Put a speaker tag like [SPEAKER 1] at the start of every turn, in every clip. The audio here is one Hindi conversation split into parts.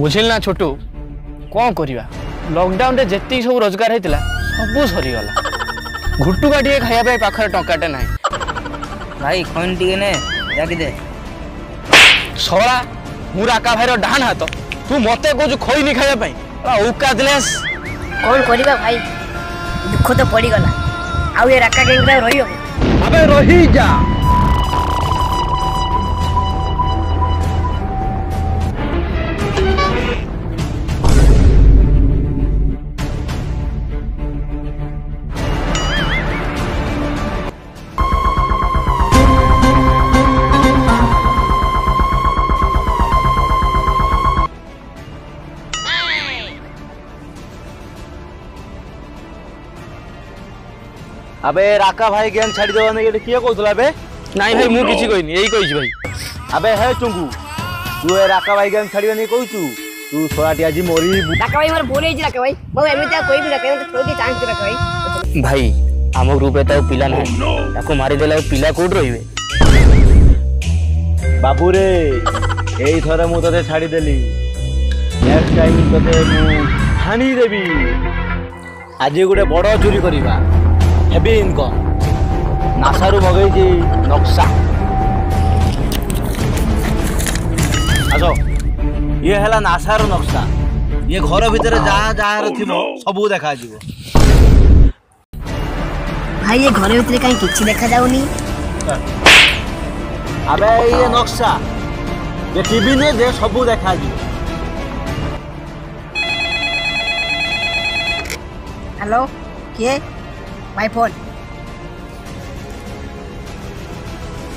[SPEAKER 1] बुझिल ना छोटू कौन करवा लॉकडाउन रे जेती सब रोजगार होता सब सरीगला घुटुका टे खाया पाखे टंकाटे ना
[SPEAKER 2] भाई खन टे ने जाके दे
[SPEAKER 1] सला मु राका भाई डाण हाथ तू मत कह खोईनी खायापी औका दिलेस
[SPEAKER 3] कौन करवा भाई दुख तो पड़गला आउ ये राका गैंग रही
[SPEAKER 1] अबे रही जा
[SPEAKER 4] अबे राका भाई गेम छाड़ी देवा नहीं किए कहूला बे
[SPEAKER 1] नहीं भाई मु किछि कहनी यही कहिछि भाई
[SPEAKER 4] अबे हे चुंगू तू ए राका भाई गेम छाड़ी नहीं कहू तू सोराटी आज मोरी
[SPEAKER 3] राका भाई मोर बोले राका भाई मो एमिता कोई भी राका तो थोड़ी चांस राका भाई
[SPEAKER 1] भाई आम ग्रुप रे ताऊ पिला नहीं ताको मारी देला पिला कोड रहिबे
[SPEAKER 4] बाबू रे एई थरे मु तते छाड़ी देली नेक्स्ट टाइम तते मु हानी देबी आज गुटे बड़ चोरी करिबा हेवी इनकम नासारू मगेजी नक्शा आसो ये है नासार नक्शा ये घर भितर जहाँ जहाँ थी सबू देखा
[SPEAKER 3] भाई ये घर भीतर कहीं किछि देखा जाउनी
[SPEAKER 4] अबे ये नक्शा ये टीवी ने दे सबू देखा
[SPEAKER 3] हेलो के माय फोन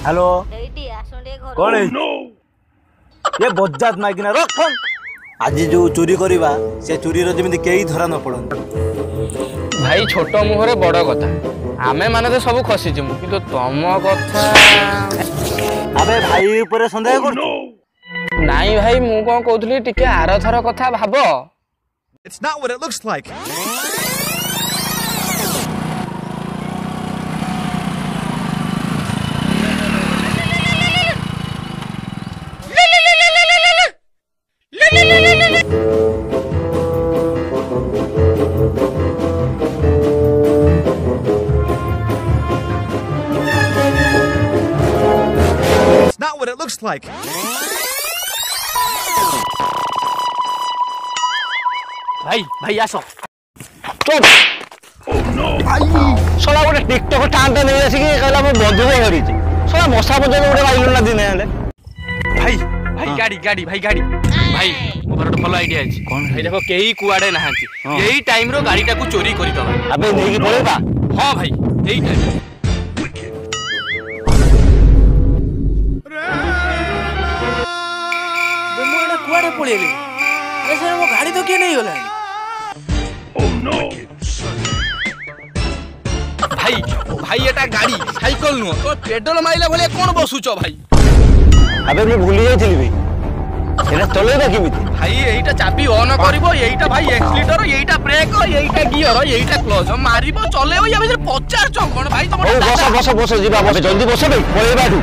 [SPEAKER 4] हेलो कौन है ये बज्जात माइकिना रख फोन आज जो चोरी करिबा से चोरी रो जेमिति केही धरा न पड़न
[SPEAKER 1] भाई छोट मुहरे बड़ कथा आमे माने तो सब खसी जिमु किंतु तम कथा
[SPEAKER 4] अबे भाई ऊपर संदेह कर
[SPEAKER 1] नहीं भाई मु कोन कहउथली टिके आर थर कथा भाबो
[SPEAKER 5] It's not what it looks like. It's not what it looks like.
[SPEAKER 1] भाई भाई आसो चल भाई सला गोटे टिकटक टांटा नहीं आसी कि कहला मो बंधु भाई हरिची सला मशा बजे गोटे बाइल ना दिन हेले भाई भाई गाड़ी गाड़ी भाई गाड़ी भाई मोर तो भलो आईडिया अछि कोन भाई देखो केही कुआडे नाहंती यही टाइम रो गाड़ीटा को चोरी करि दबा
[SPEAKER 4] अबे नेकी पळेबा
[SPEAKER 1] हां भाई यही टाइम
[SPEAKER 2] बेमोड़ा कुआडे पळेले अरे सर वो गाड़ी तो के नहीं होला
[SPEAKER 1] भाई भाई एटा गाड़ी साइकिल नु तो पेडल माइला भले कोन बसुचो भाई
[SPEAKER 4] अबे मैं भूली जाइथिली भाई एना चलेबा केमिति
[SPEAKER 1] भाई एटा चाबी ऑन करबो एटा भाई एक्सीलरेटर एटा ब्रेक एटा गियर एटा क्लच मारिबो चलेबो या भीतर 50 चौकण भाई तुम
[SPEAKER 4] बस बस बस जीवा बस जल्दी बस भाई पळेबाठू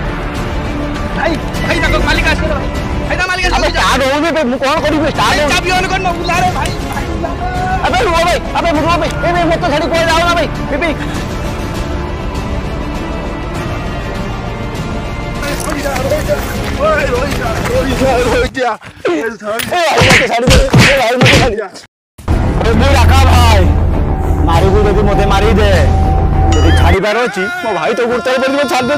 [SPEAKER 1] भाई भाई तक मालिक आसे भाई ता मालिक आसे
[SPEAKER 4] स्टार्ट हो बे मु कोन करिबे स्टार्ट
[SPEAKER 1] चाबी ऑन कर न बुला रे भाई
[SPEAKER 4] अबे रुको भाई अबे रुको भाई ए मत छाड़ी कोई जाओ ना भाई बेबी मारी भी मत मारी दे छाड़ी पार अच्छी मो भाई तो गुड़ता छाड़ दे